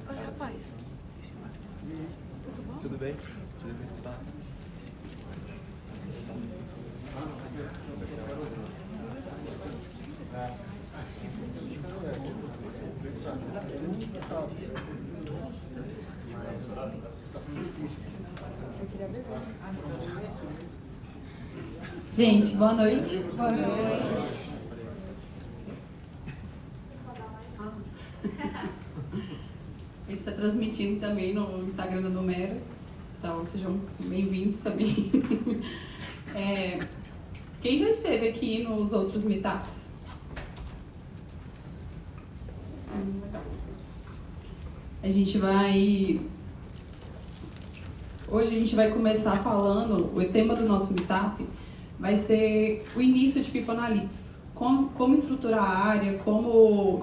Oi, rapaz. Tudo bem? Tudo bem, você fala? Gente, boa noite. Boa noite. A gente está transmitindo também no Instagram da Numera, então sejam bem-vindos também. Quem já esteve aqui nos outros meetups? Hoje a gente vai começar falando, o tema do nosso meetup vai ser o início de People Analytics. Como estruturar a área, como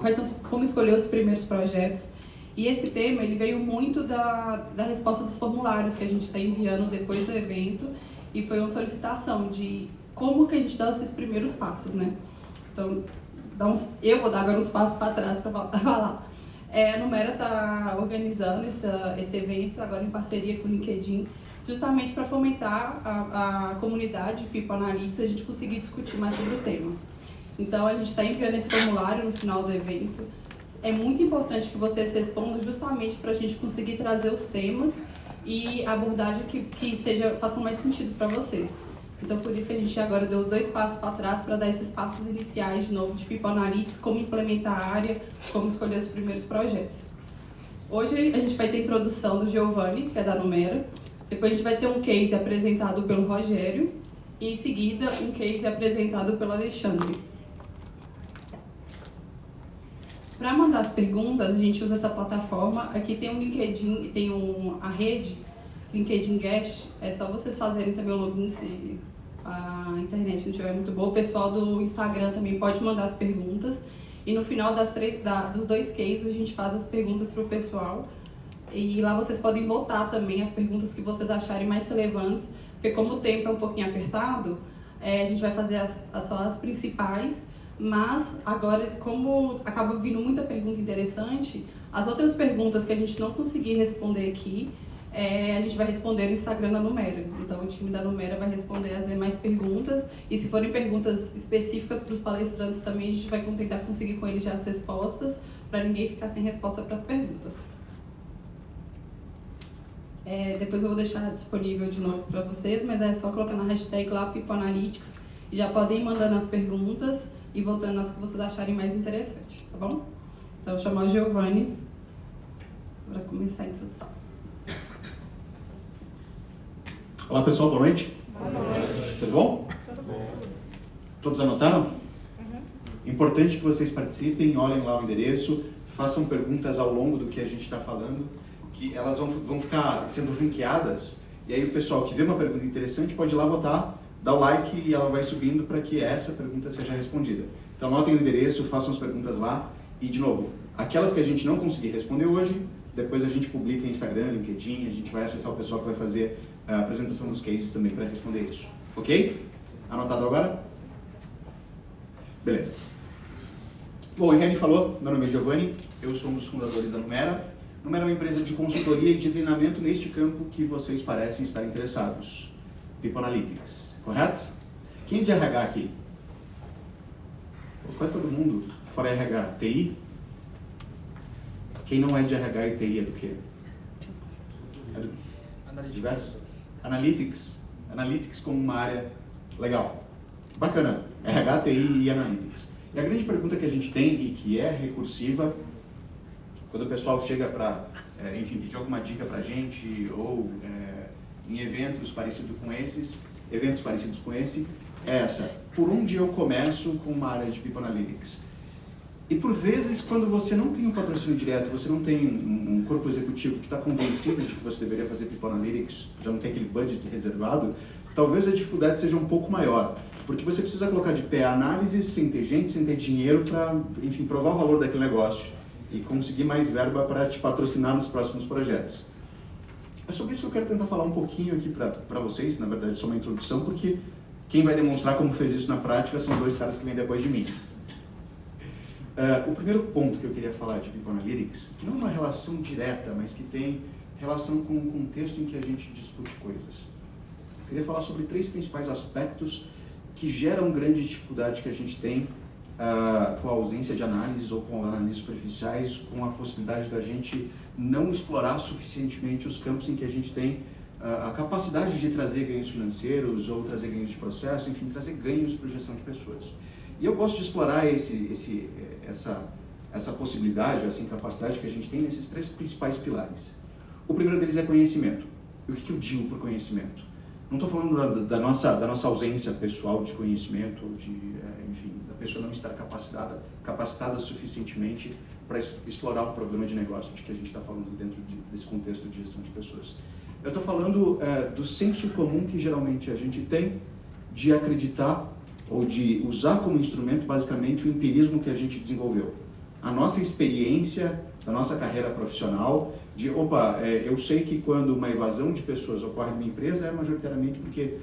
escolher os primeiros projetos. E esse tema ele veio muito da resposta dos formulários que a gente está enviando depois do evento, e foi uma solicitação de como que a gente dá esses primeiros passos, né? Então, eu vou dar agora uns passos para trás para falar. A Numera está organizando esse evento agora em parceria com o LinkedIn, justamente para fomentar a comunidade de People Analytics, a gente conseguir discutir mais sobre o tema. Então, a gente está enviando esse formulário no final do evento. É muito importante que vocês respondam justamente para a gente conseguir trazer os temas e a abordagem que façam mais sentido para vocês. Então, por isso que a gente agora deu 2 passos para trás para dar esses passos iniciais de novo de People Analytics, como implementar a área, como escolher os primeiros projetos. Hoje a gente vai ter a introdução do Giovanni, que é da Numera. Depois a gente vai ter um case apresentado pelo Rogério e, em seguida, um case apresentado pelo Alexandre. Para mandar as perguntas, a gente usa essa plataforma. Aqui tem um LinkedIn e tem a rede LinkedIn Guest. É só vocês fazerem também o login se a internet não estiver muito boa. O pessoal do Instagram também pode mandar as perguntas. E no final dos 2 cases, a gente faz as perguntas para o pessoal. E lá vocês podem votar também as perguntas que vocês acharem mais relevantes. Porque como o tempo é um pouquinho apertado, a gente vai fazer só as principais. Mas agora, como acaba vindo muita pergunta interessante, as outras perguntas que a gente não conseguir responder aqui, a gente vai responder no Instagram da Numera. Então o time da Numera vai responder as demais perguntas, e se forem perguntas específicas para os palestrantes também, a gente vai tentar conseguir com eles já as respostas, para ninguém ficar sem resposta para as perguntas. Depois eu vou deixar disponível de novo para vocês, mas é só colocar na hashtag lá People Analytics, e já podem ir mandando as perguntas e voltando nas que vocês acharem mais interessantes, tá bom? Então, vou chamar o Giovanni para começar a introdução. Olá, pessoal, boa noite. Boa noite. Tudo bom? Tudo bom. Todos anotaram? Uhum. Importante que vocês participem, olhem lá o endereço, façam perguntas ao longo do que a gente está falando, que elas vão ficar sendo ranqueadas, e aí o pessoal que vê uma pergunta interessante pode ir lá votar, dá o like e ela vai subindo para que essa pergunta seja respondida. Então anotem o endereço, façam as perguntas lá e, de novo, aquelas que a gente não conseguir responder hoje, depois a gente publica em Instagram, LinkedIn, a gente vai acessar o pessoal que vai fazer a apresentação dos cases também para responder isso. Ok? Anotado agora? Beleza. Bom, o Henrique falou, meu nome é Giovanni, eu sou um dos fundadores da Numera. Numera é uma empresa de consultoria e de treinamento neste campo que vocês parecem estar interessados. People Analytics, correto? Quem é de RH aqui? Quase todo mundo, fora RH. TI? Quem não é de RH e TI é do quê? É do diverso? Analytics. Analytics como uma área legal. Bacana. RH, TI e Analytics. E a grande pergunta que a gente tem e que é recursiva, quando o pessoal chega para, enfim, pedir alguma dica para a gente ou em eventos parecidos com esse, é essa. Por onde eu começo com uma área de People Analytics? E por vezes, quando você não tem um patrocínio direto, você não tem um corpo executivo que está convencido de que você deveria fazer People Analytics, já não tem aquele budget reservado, talvez a dificuldade seja um pouco maior. Porque você precisa colocar de pé a análise sem ter gente, sem ter dinheiro para, enfim, provar o valor daquele negócio e conseguir mais verba para te patrocinar nos próximos projetos. É sobre isso que eu quero tentar falar um pouquinho aqui para vocês, na verdade só uma introdução, porque quem vai demonstrar como fez isso na prática são dois caras que vêm depois de mim. O primeiro ponto que eu queria falar de People Analytics, que não é uma relação direta, mas que tem relação com o contexto em que a gente discute coisas. Eu queria falar sobre 3 principais aspectos que geram grande dificuldade que a gente tem com a ausência de análises ou com análises superficiais, com a possibilidade da gente não explorar suficientemente os campos em que a gente tem a capacidade de trazer ganhos financeiros ou trazer ganhos de processo, enfim, trazer ganhos para a gestão de pessoas. E eu gosto de explorar essa possibilidade, essa incapacidade que a gente tem nesses 3 principais pilares. O primeiro deles é conhecimento. E o que eu digo por conhecimento? Não estou falando da nossa ausência pessoal de conhecimento, ou enfim, da pessoa não estar capacitada suficientemente para explorar o problema de negócio de que a gente está falando dentro desse contexto de gestão de pessoas. Eu estou falando do senso comum que geralmente a gente tem de acreditar ou de usar como instrumento basicamente o empirismo que a gente desenvolveu. A nossa experiência da nossa carreira profissional de, eu sei que quando uma evasão de pessoas ocorre numa empresa é majoritariamente porque,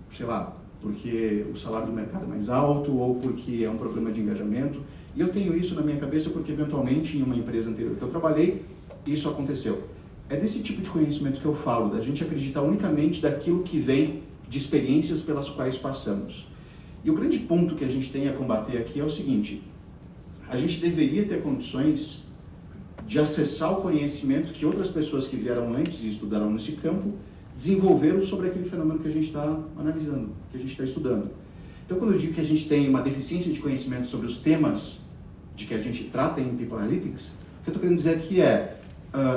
sei lá, porque o salário do mercado é mais alto ou porque é um problema de engajamento. E eu tenho isso na minha cabeça porque eventualmente em uma empresa anterior que eu trabalhei, isso aconteceu. É desse tipo de conhecimento que eu falo, da gente acreditar unicamente daquilo que vem de experiências pelas quais passamos. E o grande ponto que a gente tem a combater aqui é o seguinte: a gente deveria ter condições de acessar o conhecimento que outras pessoas que vieram antes e estudaram nesse campo desenvolveram sobre aquele fenômeno que a gente está analisando, que a gente está estudando. Então, quando eu digo que a gente tem uma deficiência de conhecimento sobre os temas de que a gente trata em People Analytics, o que eu estou querendo dizer aqui é,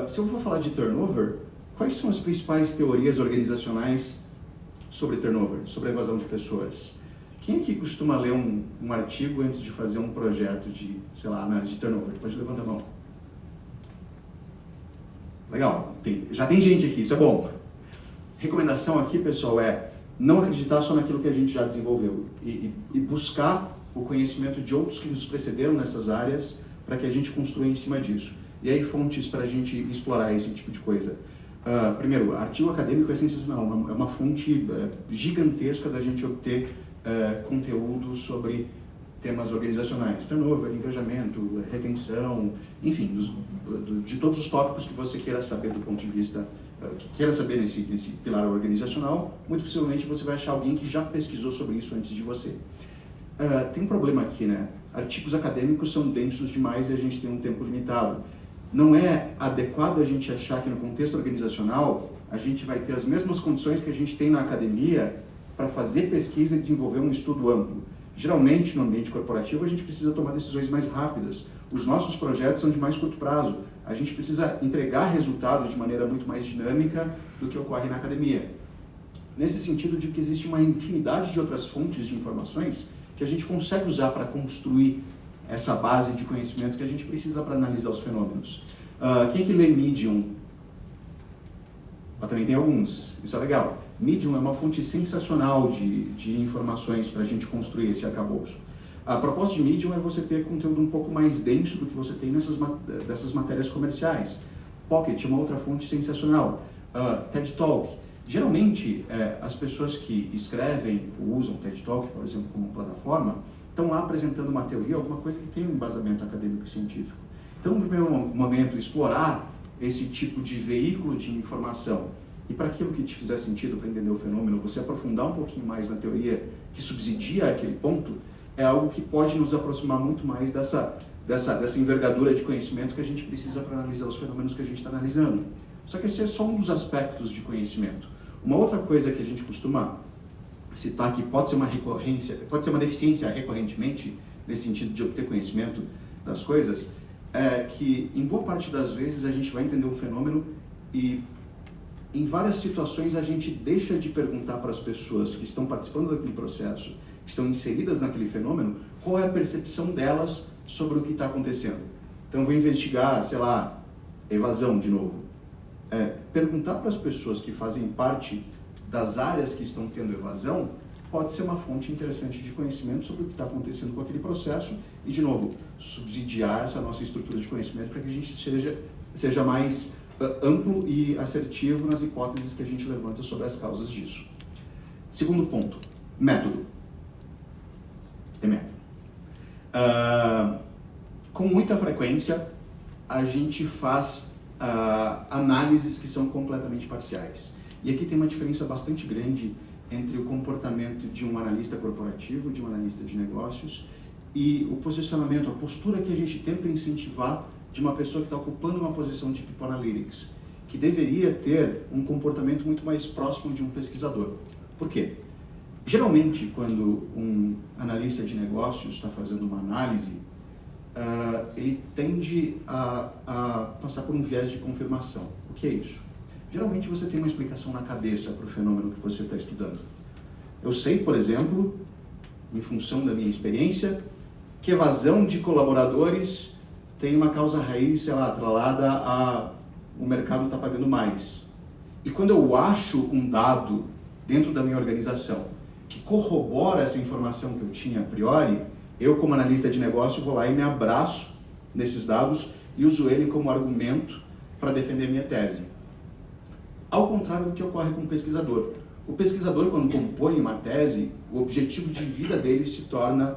se eu vou falar de turnover, quais são as principais teorias organizacionais sobre turnover, sobre a evasão de pessoas? Quem aqui costuma ler um artigo antes de fazer um projeto de, sei lá, análise de turnover? Pode levantar a mão. Legal, já tem gente aqui, isso é bom. Recomendação aqui, pessoal, é não acreditar só naquilo que a gente já desenvolveu e buscar o conhecimento de outros que nos precederam nessas áreas para que a gente construa em cima disso. E aí, fontes para a gente explorar esse tipo de coisa. Primeiro, artigo acadêmico é sensacional, é uma fonte gigantesca da gente obter conteúdo sobre temas organizacionais, turnover, engajamento, retenção, enfim, de todos os tópicos que você queira saber do ponto de vista, que queira saber nesse pilar organizacional, muito possivelmente você vai achar alguém que já pesquisou sobre isso antes de você. Tem um problema aqui, né? Artigos acadêmicos são densos demais e a gente tem um tempo limitado. Não é adequado a gente achar que no contexto organizacional a gente vai ter as mesmas condições que a gente tem na academia para fazer pesquisa e desenvolver um estudo amplo. Geralmente, no ambiente corporativo, a gente precisa tomar decisões mais rápidas. Os nossos projetos são de mais curto prazo. A gente precisa entregar resultados de maneira muito mais dinâmica do que ocorre na academia. Nesse sentido de que existe uma infinidade de outras fontes de informações que a gente consegue usar para construir essa base de conhecimento que a gente precisa para analisar os fenômenos. Quem que lê Medium? Também tem alguns, isso é legal. Medium é uma fonte sensacional de informações para a gente construir esse arcabouço. A proposta de Medium é você ter conteúdo um pouco mais denso do que você tem dessas matérias comerciais. Pocket é uma outra fonte sensacional. TED Talk. Geralmente, as pessoas que escrevem ou usam TED Talk, por exemplo, como plataforma, estão lá apresentando uma teoria, alguma coisa que tem um embasamento acadêmico e científico. Então, no primeiro momento, explorar esse tipo de veículo de informação e para aquilo que te fizer sentido para entender o fenômeno, você aprofundar um pouquinho mais na teoria que subsidia aquele ponto, é algo que pode nos aproximar muito mais dessa envergadura de conhecimento que a gente precisa para analisar os fenômenos que a gente está analisando. Só que esse é só um dos aspectos de conhecimento. Uma outra coisa que a gente costuma citar que pode ser uma recorrência, pode ser uma deficiência recorrentemente, nesse sentido de obter conhecimento das coisas, é que em boa parte das vezes a gente vai entender um fenômeno e em várias situações a gente deixa de perguntar para as pessoas que estão participando daquele processo, que estão inseridas naquele fenômeno, qual é a percepção delas sobre o que está acontecendo. Então, eu vou investigar, sei lá, evasão de novo. Perguntar para as pessoas que fazem parte das áreas que estão tendo evasão pode ser uma fonte interessante de conhecimento sobre o que está acontecendo com aquele processo e, de novo, subsidiar essa nossa estrutura de conhecimento para que a gente seja mais amplo e assertivo nas hipóteses que a gente levanta sobre as causas disso. Segundo ponto, método. Método. Com muita frequência, a gente faz análises que são completamente parciais. E aqui tem uma diferença bastante grande entre o comportamento de um analista corporativo, de um analista de negócios, e o posicionamento, a postura que a gente tenta incentivar de uma pessoa que está ocupando uma posição de People Analytics, que deveria ter um comportamento muito mais próximo de um pesquisador. Por quê? Geralmente, quando um analista de negócios está fazendo uma análise, ele tende a passar por um viés de confirmação. O que é isso? Geralmente você tem uma explicação na cabeça para o fenômeno que você está estudando. Eu sei, por exemplo, em função da minha experiência, que evasão de colaboradores tem uma causa raiz, sei lá, atrelada a o mercado está pagando mais. E quando eu acho um dado dentro da minha organização que corrobora essa informação que eu tinha a priori, eu, como analista de negócio, vou lá e me abraço nesses dados e uso ele como argumento para defender minha tese. Ao contrário do que ocorre com o pesquisador. O pesquisador, quando compõe uma tese, o objetivo de vida dele se torna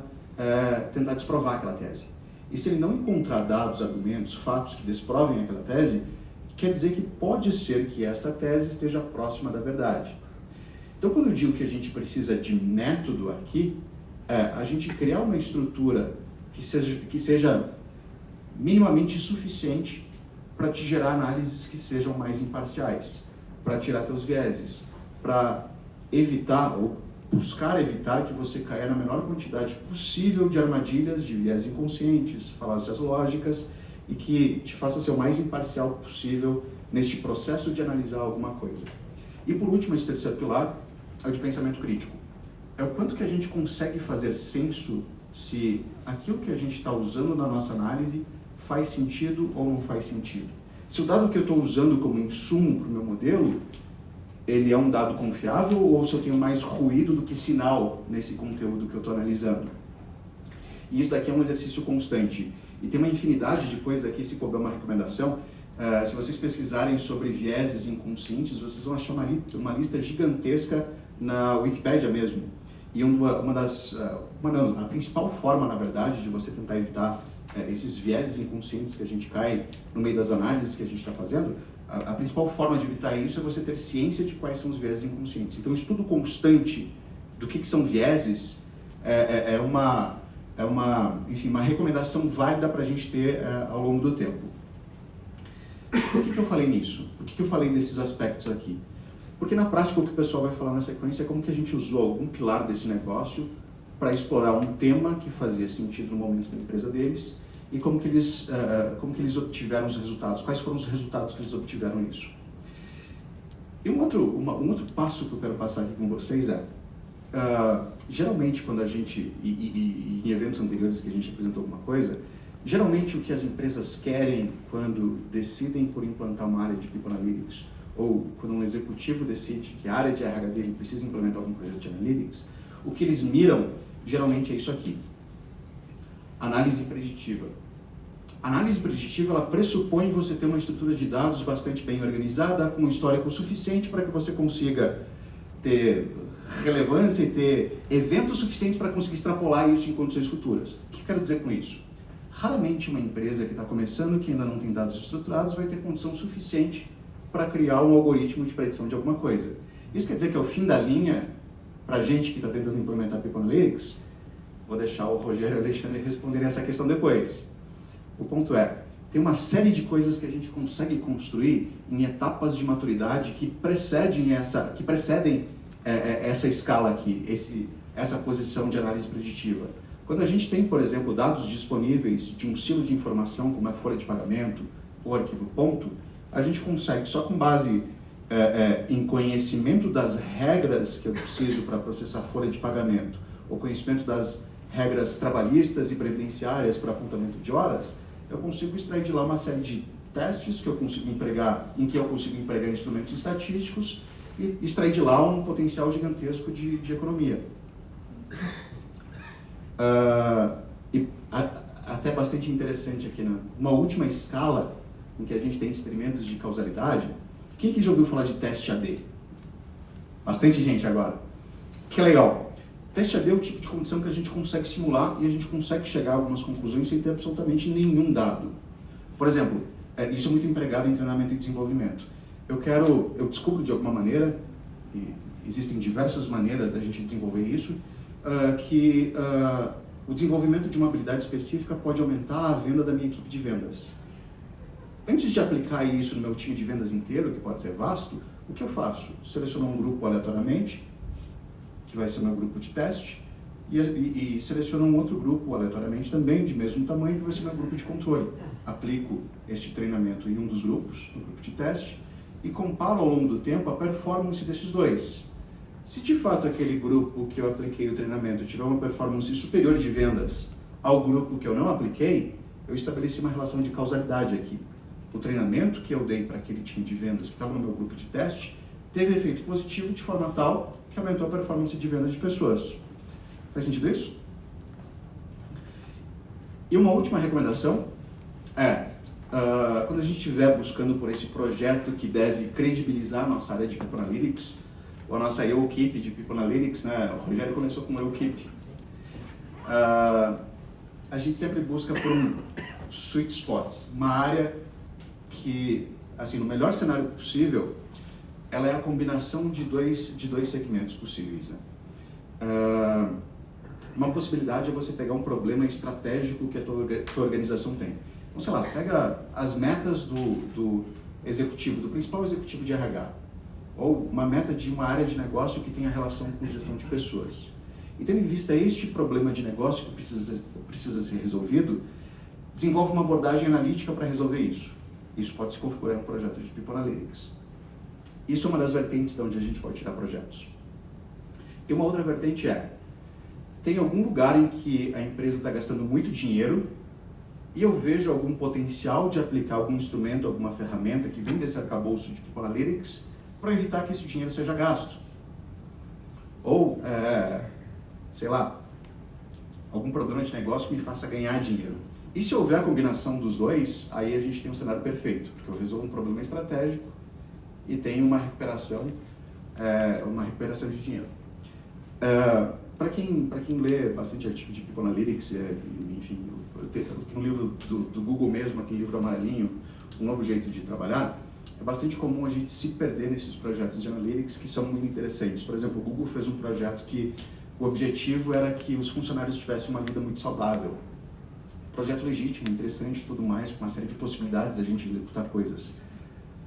tentar desprovar aquela tese. E se ele não encontrar dados, argumentos, fatos que desprovem aquela tese, quer dizer que pode ser que essa tese esteja próxima da verdade. Então, quando eu digo que a gente precisa de método aqui, a gente criar uma estrutura que seja minimamente suficiente para te gerar análises que sejam mais imparciais, para tirar teus vieses, para evitar ou buscar evitar que você caia na menor quantidade possível de armadilhas, de viés inconscientes, falácias lógicas, e que te faça ser o mais imparcial possível neste processo de analisar alguma coisa. E por último, esse terceiro pilar é o de pensamento crítico. É o quanto que a gente consegue fazer senso se aquilo que a gente está usando na nossa análise faz sentido ou não faz sentido. Se o dado que eu estou usando como insumo para o meu modelo, ele é um dado confiável ou se eu tenho mais ruído do que sinal nesse conteúdo que eu estou analisando. E isso daqui é um exercício constante. E tem uma infinidade de coisas aqui, se couber uma recomendação. Se vocês pesquisarem sobre vieses inconscientes, vocês vão achar uma lista gigantesca na Wikipédia mesmo. E a principal forma, na verdade, de você tentar evitar esses vieses inconscientes que a gente cai no meio das análises que a gente está fazendo, a principal forma de evitar isso é você ter ciência de quais são os vieses inconscientes. Então, o estudo constante do que são vieses enfim, uma recomendação válida para a gente ter ao longo do tempo. Por que eu falei nisso? Por que eu falei desses aspectos aqui? Porque na prática o que o pessoal vai falar na sequência é como que a gente usou algum pilar desse negócio para explorar um tema que fazia sentido no momento da empresa deles e como que eles obtiveram os resultados, quais foram os resultados que eles obtiveram nisso. E um outro passo que eu quero passar aqui com vocês geralmente quando a gente, e em eventos anteriores que a gente apresentou alguma coisa, geralmente o que as empresas querem quando decidem por implantar uma área de People Analytics, ou quando um executivo decide que a área de RH dele precisa implementar alguma coisa de Analytics, o que eles miram geralmente é isso aqui. Análise preditiva. A análise preditiva, ela pressupõe você ter uma estrutura de dados bastante bem organizada, com um histórico suficiente para que você consiga ter relevância e ter eventos suficientes para conseguir extrapolar isso em condições futuras. O que eu quero dizer com isso? Raramente uma empresa que está começando, que ainda não tem dados estruturados, vai ter condição suficiente para criar um algoritmo de predição de alguma coisa. Isso quer dizer que é o fim da linha para a gente que está tentando implementar People Analytics? Vou deixar o Rogério e o Alexandre responderem essa questão depois. O ponto é, tem uma série de coisas que a gente consegue construir em etapas de maturidade que precedem essa escala aqui, essa posição de análise preditiva. Quando a gente tem, por exemplo, dados disponíveis de um silo de informação, como a folha de pagamento ou arquivo ponto, a gente consegue, só com base em conhecimento das regras que eu preciso para processar a folha de pagamento, ou conhecimento das regras trabalhistas e previdenciárias para apontamento de horas, eu consigo extrair de lá uma série de testes que eu consigo empregar, em que eu consigo empregar instrumentos estatísticos e extrair de lá um potencial gigantesco de economia. Até bastante interessante aqui, numa última escala em que a gente tem experimentos de causalidade. Quem que já ouviu falar de teste AD? Bastante gente agora. Que legal. Teste AD é o tipo de condição que a gente consegue simular e a gente consegue chegar a algumas conclusões sem ter absolutamente nenhum dado. Por exemplo, isso é muito empregado em treinamento e desenvolvimento. Eu descubro de alguma maneira, e existem diversas maneiras da gente desenvolver isso, que o desenvolvimento de uma habilidade específica pode aumentar a venda da minha equipe de vendas. Antes de aplicar isso no meu time de vendas inteiro, que pode ser vasto, o que eu faço? Seleciono um grupo aleatoriamente, que vai ser meu grupo de teste, e seleciono um outro grupo aleatoriamente também, de mesmo tamanho, que vai ser meu grupo de controle. Aplico esse treinamento em um dos grupos, no grupo de teste, e comparo ao longo do tempo a performance desses dois. Se de fato aquele grupo que eu apliquei o treinamento tiver uma performance superior de vendas ao grupo que eu não apliquei, eu estabeleci uma relação de causalidade aqui. O treinamento que eu dei para aquele time de vendas que estava no meu grupo de teste teve efeito positivo de forma tal que aumentou a performance de venda de pessoas. Faz sentido isso? E uma última recomendação quando a gente estiver buscando por esse projeto que deve credibilizar a nossa área de People Analytics, ou a nossa equipe de People Analytics, né? O Rogério começou com uma equipe. A gente sempre busca por um sweet spot, uma área que, assim, no melhor cenário possível, ela é a combinação de dois segmentos possíveis, né? Uma possibilidade é você pegar um problema estratégico que a tua organização tem. Então, sei lá, pega as metas do executivo, do principal executivo de RH, ou uma meta de uma área de negócio que tenha relação com gestão de pessoas. E tendo em vista este problema de negócio que precisa ser resolvido, desenvolve uma abordagem analítica para resolver isso. Isso pode se configurar em um projeto de People Analytics. Isso é uma das vertentes de onde a gente pode tirar projetos. E uma outra vertente tem algum lugar em que a empresa está gastando muito dinheiro e eu vejo algum potencial de aplicar algum instrumento, alguma ferramenta que vem desse arcabouço de People Analytics para evitar que esse dinheiro seja gasto. Ou, sei lá, algum problema de negócio que me faça ganhar dinheiro. E se houver a combinação dos dois, aí a gente tem um cenário perfeito, porque eu resolvo um problema estratégico e tenho uma recuperação de dinheiro. Para quem lê bastante artigo de People Analytics, enfim, tem um livro do Google mesmo, aquele livro amarelinho, Um Novo Jeito de Trabalhar, é bastante comum a gente se perder nesses projetos de Analytics que são muito interessantes. Por exemplo, o Google fez um projeto que o objetivo era que os funcionários tivessem uma vida muito saudável. Projeto legítimo, interessante e tudo mais, com uma série de possibilidades da gente executar coisas.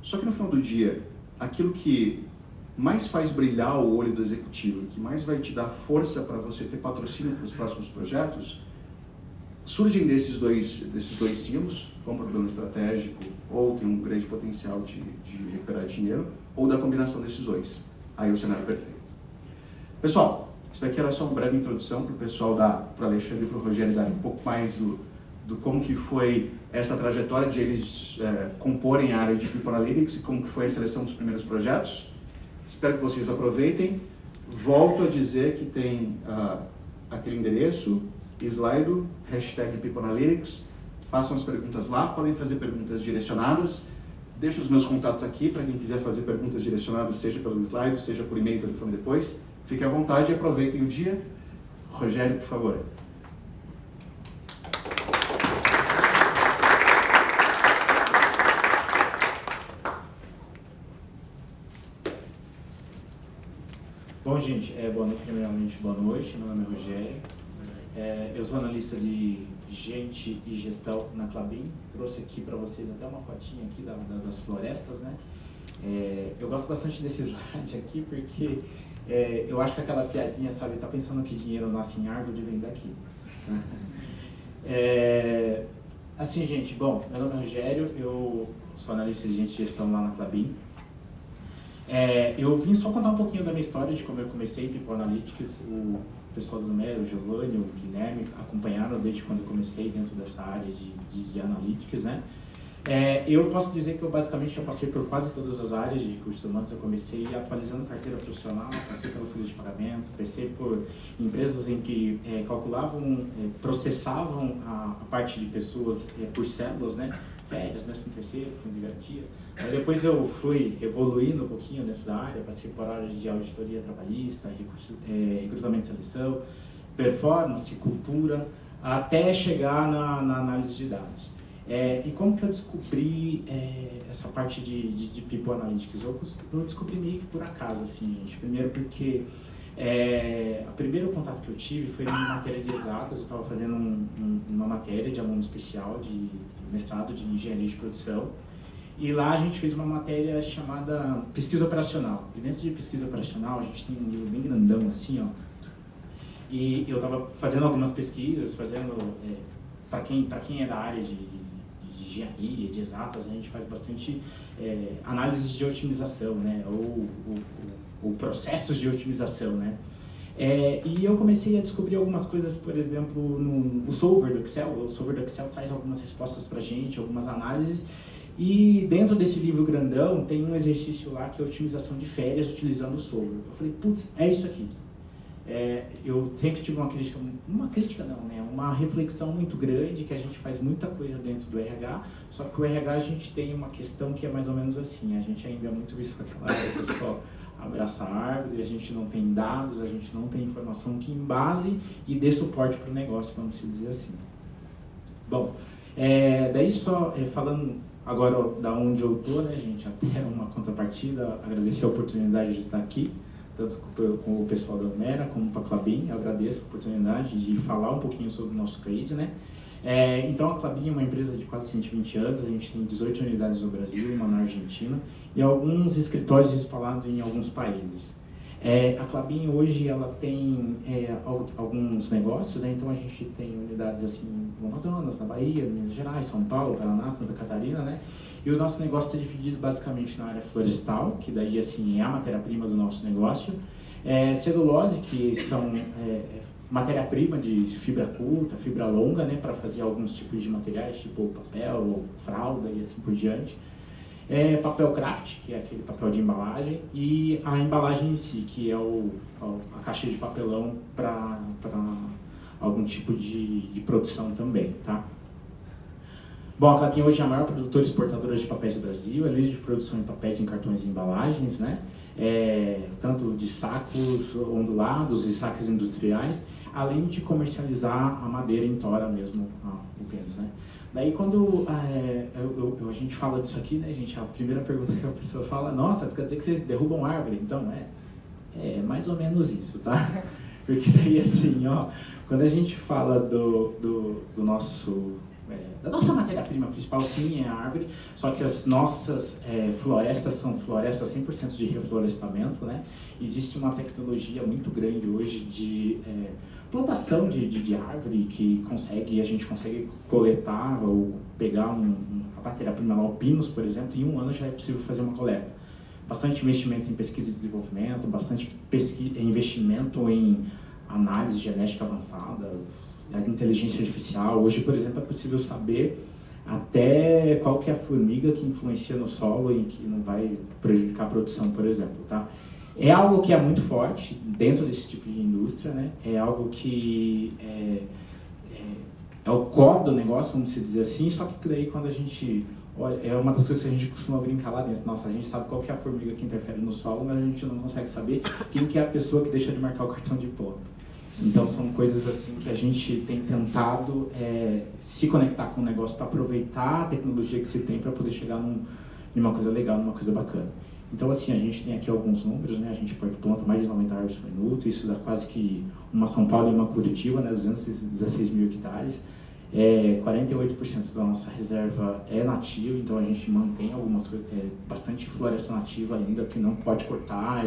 Só que no final do dia, aquilo que mais faz brilhar o olho do executivo, que mais vai te dar força para você ter patrocínio para os próximos projetos, surgem desses dois silos, com um problema estratégico, ou tem um grande potencial de recuperar dinheiro, ou da combinação desses dois. Aí é o cenário perfeito. Pessoal, isso daqui era só uma breve introdução para o pessoal para o Alexandre e para o Rogério darem um pouco mais do como que foi essa trajetória de eles comporem a área de People Analytics e como que foi a seleção dos primeiros projetos. Espero que vocês aproveitem. Volto a dizer que tem aquele endereço, Slido, #People Analytics. Façam as perguntas lá, podem fazer perguntas direcionadas. Deixo os meus contatos aqui para quem quiser fazer perguntas direcionadas, seja pelo Slido, seja por e-mail, telefone depois. Fiquem à vontade e aproveitem o dia. Rogério, por favor. Bom, gente, boa noite, primeiramente, boa noite. Meu nome é Rogério. Eu sou analista de gente e gestão na Klabin. Trouxe aqui para vocês até uma fotinha aqui das florestas, né? Eu gosto bastante desse slide aqui porque eu acho que aquela piadinha, sabe, tá pensando que dinheiro nasce em árvore e vem daqui. Assim, gente, bom, meu nome é Rogério, eu sou analista de gente e gestão lá na Klabin. Eu vim só contar um pouquinho da minha história, de como eu comecei em People Analytics. O pessoal do Numera, o Giovanni, o Guilherme, acompanharam desde quando eu comecei dentro dessa área de Analytics, né? Eu posso dizer que eu basicamente já passei por quase todas as áreas de recursos humanos. Eu comecei atualizando carteira profissional, passei pela folha de pagamento, passei por empresas em que calculavam, processavam a parte de pessoas por células, né? Férias, 13º, fundo de garantia. Aí depois eu fui evoluindo um pouquinho dentro da área, passei por áreas de auditoria trabalhista, recrutamento e seleção, performance, cultura, até chegar na análise de dados. E como que eu descobri essa parte de People Analytics? Eu descobri meio que por acaso, assim, gente. Primeiro porque o primeiro contato que eu tive foi em matéria de exatas. Eu estava fazendo uma matéria de aluno especial de mestrado de engenharia de produção. E lá a gente fez uma matéria chamada pesquisa operacional. E dentro de pesquisa operacional a gente tem um livro bem grandão assim, ó. E eu estava fazendo algumas pesquisas, para quem é da área de engenharia, de exatas, a gente faz bastante análises de otimização, né? Ou processos de otimização, né? E eu comecei a descobrir algumas coisas, por exemplo, no solver do Excel. O solver do Excel traz algumas respostas para a gente, algumas análises. E dentro desse livro grandão tem um exercício lá que é a otimização de férias utilizando o solver. Eu falei, putz, é isso aqui. Eu sempre tive uma reflexão muito grande, que a gente faz muita coisa dentro do RH, só que o RH a gente tem uma questão que é mais ou menos assim, a gente ainda é muito visto com aquela área que o pessoal abraça a árvore, a gente não tem dados, a gente não tem informação que embase e dê suporte para o negócio, vamos dizer assim. Bom, daí só falando agora da onde eu estou, né, gente, até uma contrapartida, agradecer a oportunidade de estar aqui, tanto com o pessoal da Numera como para a Klabin. Eu agradeço a oportunidade de falar um pouquinho sobre o nosso case, né? Então, a Klabin é uma empresa de quase 120 anos, a gente tem 18 unidades no Brasil, uma na Argentina, e alguns escritórios espalhados em alguns países. A Klabin hoje ela tem alguns negócios, né? Então a gente tem unidades assim no Amazonas, na Bahia, Minas Gerais, São Paulo, Paraná, Santa Catarina, né? E o nosso negócio está dividido basicamente na área florestal, que daí assim é a matéria-prima do nosso negócio, celulose, que são matéria-prima de fibra curta, fibra longa, né, para fazer alguns tipos de materiais, tipo papel ou fralda e assim por diante. Papel craft, que é aquele papel de embalagem, e a embalagem em si, que é a caixa de papelão para algum tipo de produção também, tá? Bom, a Klabin hoje é a maior produtora e exportadora de papéis do Brasil, é líder de produção em papéis, em cartões e embalagens, né? Tanto de sacos ondulados e sacos industriais, além de comercializar a madeira em tora mesmo, o pênis, né? Daí quando a gente fala disso aqui, né, gente, a primeira pergunta que a pessoa fala, nossa, quer dizer que vocês derrubam árvore? Então, é mais ou menos isso, tá? Porque daí assim, ó, quando a gente fala da nossa matéria-prima principal, sim, é a árvore, só que as nossas florestas são florestas 100% de reflorestamento, né? Existe uma tecnologia muito grande hoje de plantação de árvore que a gente consegue coletar ou pegar a matéria-prima lá, o pinus, por exemplo, em um ano já é possível fazer uma coleta. Bastante investimento em pesquisa e desenvolvimento, bastante investimento em análise genética avançada, a inteligência artificial. Hoje, por exemplo, é possível saber até qual que é a formiga que influencia no solo e que não vai prejudicar a produção, por exemplo, tá? É algo que é muito forte dentro desse tipo de indústria, né? É algo que é o core do negócio, vamos dizer assim, só que daí quando a gente olha, é uma das coisas que a gente costuma brincar lá dentro. Nossa, a gente sabe qual que é a formiga que interfere no solo, mas a gente não consegue saber quem que é a pessoa que deixa de marcar o cartão de ponto. Então são coisas assim que a gente tem tentado se conectar com o negócio para aproveitar a tecnologia que se tem para poder chegar numa coisa legal, numa coisa bacana. Então assim, a gente tem aqui alguns números, né? A gente planta mais de 90 árvores por minuto, isso dá quase que uma São Paulo e uma Curitiba, né? 216 mil hectares. 48% da nossa reserva é nativa, então a gente mantém bastante floresta nativa ainda, que não pode cortar,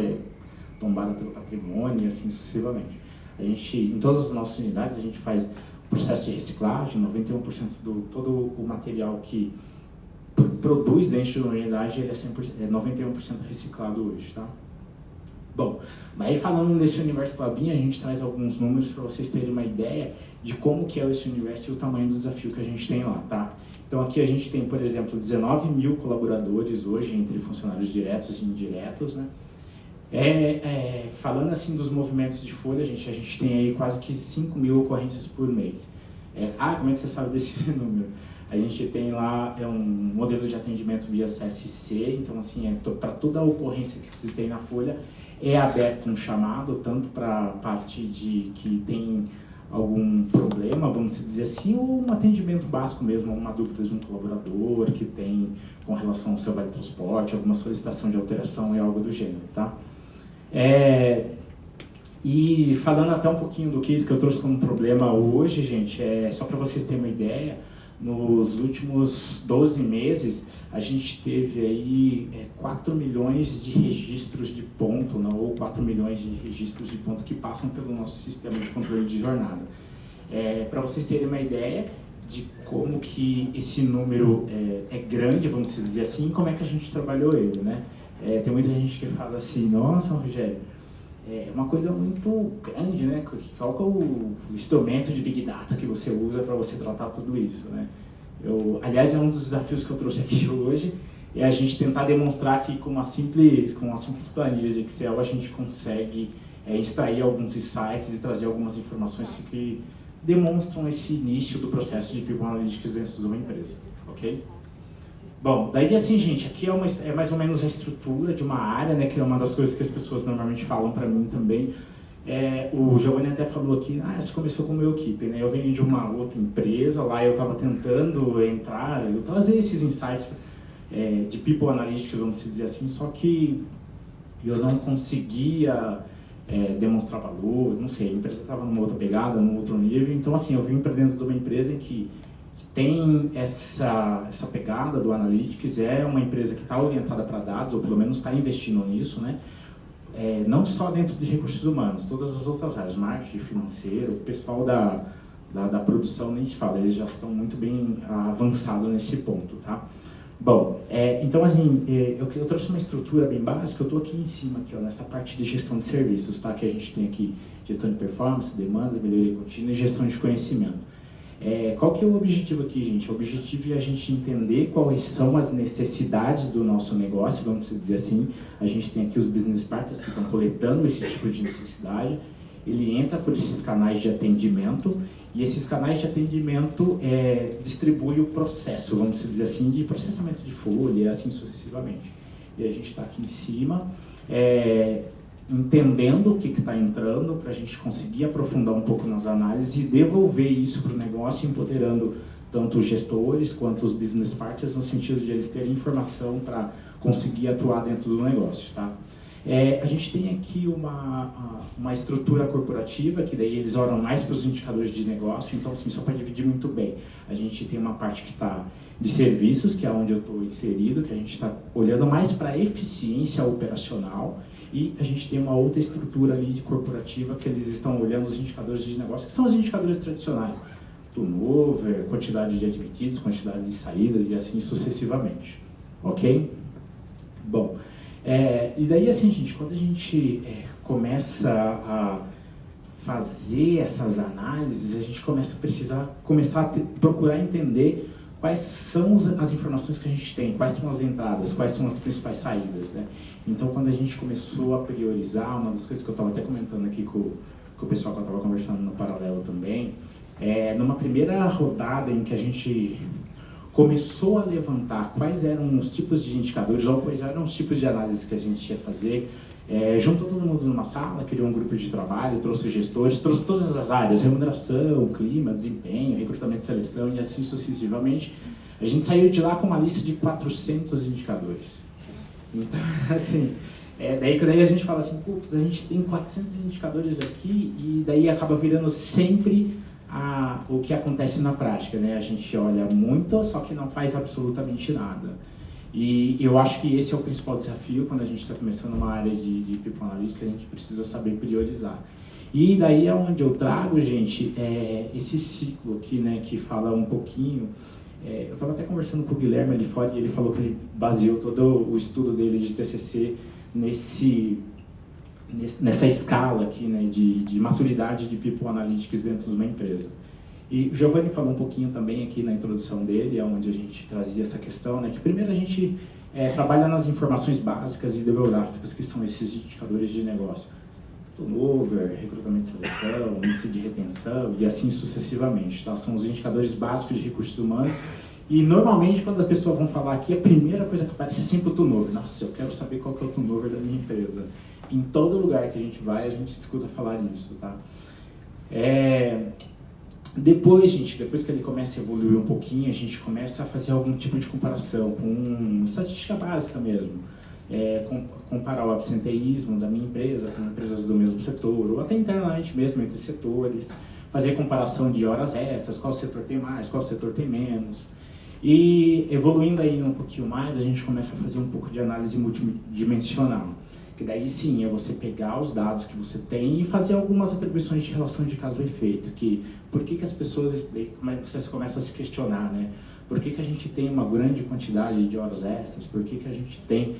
tombada pelo patrimônio e assim sucessivamente. A gente, em todas as nossas unidades, a gente faz processo de reciclagem, 91% todo o material que produz dentro da unidade ele é 91% reciclado hoje, tá? Bom, mas falando desse universo Klabin, a gente traz alguns números para vocês terem uma ideia de como que é esse universo e o tamanho do desafio que a gente tem lá, tá? Então aqui a gente tem, por exemplo, 19 mil colaboradores hoje, entre funcionários diretos e indiretos, né? Falando assim dos movimentos de folha, a gente tem aí quase que 5 mil ocorrências por mês. Como é que você sabe desse número? A gente tem lá um modelo de atendimento via CSC, então assim, para toda a ocorrência que se tem na folha, é aberto um chamado, tanto para a parte de que tem algum problema, vamos dizer assim, ou um atendimento básico mesmo, uma dúvida de um colaborador que tem com relação ao seu vale transporte, alguma solicitação de alteração e algo do gênero, tá? E falando até um pouquinho do que eu trouxe como problema hoje, gente, só para vocês terem uma ideia, nos últimos 12 meses, a gente teve aí 4 milhões de registros de ponto, não, ou 4 milhões de registros de ponto que passam pelo nosso sistema de controle de jornada. Para vocês terem uma ideia de como que esse número é grande, vamos dizer assim, como é que a gente trabalhou ele, né? Tem muita gente que fala assim, nossa, Rogério, é uma coisa muito grande, né? Qual que é o instrumento de Big Data que você usa para você tratar tudo isso, né? Aliás, é um dos desafios que eu trouxe aqui hoje, é a gente tentar demonstrar que com uma simples planilha de Excel a gente consegue extrair alguns insights e trazer algumas informações que demonstram esse início do processo de People Analytics dentro de uma empresa, ok? Bom, daí assim, gente, aqui é mais ou menos a estrutura de uma área, né, que é uma das coisas que as pessoas normalmente falam para mim também. O Giovanni até falou aqui, você começou com o meu equipe, né? Eu venho de uma outra empresa, lá eu estava tentando eu trazer esses insights de People Analytics, vamos dizer assim, só que eu não conseguia demonstrar valor, não sei, a empresa estava numa outra pegada, num outro nível, então assim, eu vim para dentro de uma empresa em que tem essa pegada do Analytics, é uma empresa que está orientada para dados, ou pelo menos está investindo nisso, né? Não só dentro de recursos humanos, todas as outras áreas, marketing, financeiro, o pessoal da produção nem se fala, eles já estão muito bem avançados nesse ponto, tá? Bom, então assim, eu trouxe uma estrutura bem básica, eu estou aqui em cima, aqui, ó, nessa parte de gestão de serviços, tá? Que a gente tem aqui gestão de performance, demanda, melhoria contínua e gestão de conhecimento. Qual que é o objetivo aqui, gente? O objetivo é a gente entender quais são as necessidades do nosso negócio, vamos dizer assim. A gente tem aqui os business partners que estão coletando esse tipo de necessidade. Ele entra por esses canais de atendimento e esses canais de atendimento distribuem o processo, vamos dizer assim, de processamento de folha e assim sucessivamente. E a gente está aqui em cima, entendendo o que está entrando para a gente conseguir aprofundar um pouco nas análises e devolver isso para o negócio, empoderando tanto os gestores quanto os business partners no sentido de eles terem informação para conseguir atuar dentro do negócio, tá? A gente tem aqui uma estrutura corporativa, que daí eles olham mais para os indicadores de negócio, então assim, só para dividir muito bem, a gente tem uma parte que está de serviços, que é onde eu estou inserido, que a gente está olhando mais para a eficiência operacional, e a gente tem uma outra estrutura ali de corporativa que eles estão olhando os indicadores de negócio, que são os indicadores tradicionais. Turnover, quantidade de admitidos, quantidade de saídas e assim sucessivamente. Ok? Bom, e daí assim, gente, quando a gente começa a fazer essas análises, a gente começar a procurar entender quais são as informações que a gente tem, quais são as entradas, quais são as principais saídas, né? Então, quando a gente começou a priorizar, uma das coisas que eu estava até comentando aqui com o pessoal que eu estava conversando no paralelo também, numa primeira rodada em que a gente começou a levantar quais eram os tipos de indicadores ou quais eram os tipos de análises que a gente ia fazer, juntou todo mundo numa sala, criou um grupo de trabalho, trouxe gestores, trouxe todas as áreas, remuneração, clima, desempenho, recrutamento e seleção e assim sucessivamente. A gente saiu de lá com uma lista de 400 indicadores. Então, assim, daí a gente fala assim, putz, a gente tem 400 indicadores aqui e daí acaba virando sempre o que acontece na prática, né? A gente olha muito, só que não faz absolutamente nada. E eu acho que esse é o principal desafio quando a gente está começando uma área de People Analytics, que a gente precisa saber priorizar. E daí é onde eu trago, gente, esse ciclo aqui, né, que fala um pouquinho. Eu estava até conversando com o Guilherme ali fora e ele falou que ele baseou todo o estudo dele de TCC nessa escala aqui, né, de maturidade de People Analytics dentro de uma empresa. E o Giovanni falou um pouquinho também aqui na introdução dele, onde a gente trazia essa questão, né, que primeiro a gente trabalha nas informações básicas e demográficas, que são esses indicadores de negócio. Turnover, recrutamento e seleção, índice de retenção e assim sucessivamente. Tá? São os indicadores básicos de recursos humanos. E normalmente quando as pessoas vão falar aqui, a primeira coisa que aparece é sempre o turnover. Nossa, eu quero saber qual que é o turnover da minha empresa. Em todo lugar que a gente vai, a gente escuta falar disso. Tá? Depois que ele começa a evoluir um pouquinho, a gente começa a fazer algum tipo de comparação com estatística básica mesmo. Comparar o absenteísmo da minha empresa com empresas do mesmo setor, ou até internamente mesmo entre setores, fazer comparação de horas extras, qual setor tem mais, qual setor tem menos. E evoluindo aí um pouquinho mais, a gente começa a fazer um pouco de análise multidimensional, que daí sim é você pegar os dados que você tem e fazer algumas atribuições de relação de causa e efeito, que por que as pessoas, você começa a se questionar, né? Por que a gente tem uma grande quantidade de horas extras? Por que a gente tem